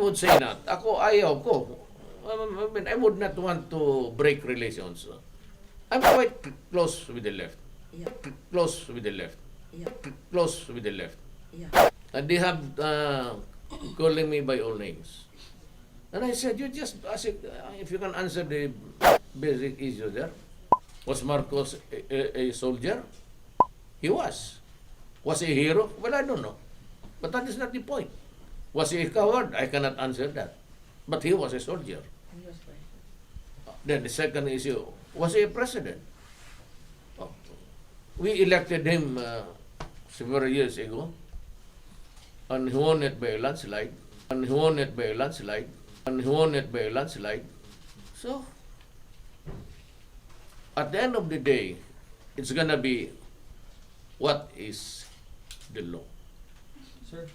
would say not. Ako, ayaw ko. I mean, I would not want to break relations. I'm quite close with the left. Yeah. Close with the left. Yeah. Close with the left. Yeah. And they have calling me by all names. And I said, you just ask if you can answer the basic issue there. Was Marcos a soldier? He was. Was he a hero? Well, I don't know. But that is not the point. Was he a coward? I cannot answer that. But he was a soldier. He was right. Then the second issue, was he a president? Oh, we elected him several years ago. And he won it by a landslide. And he won it by a landslide. And he won it by a landslide. So, at the end of the day, it's gonna be what is the law. Sir.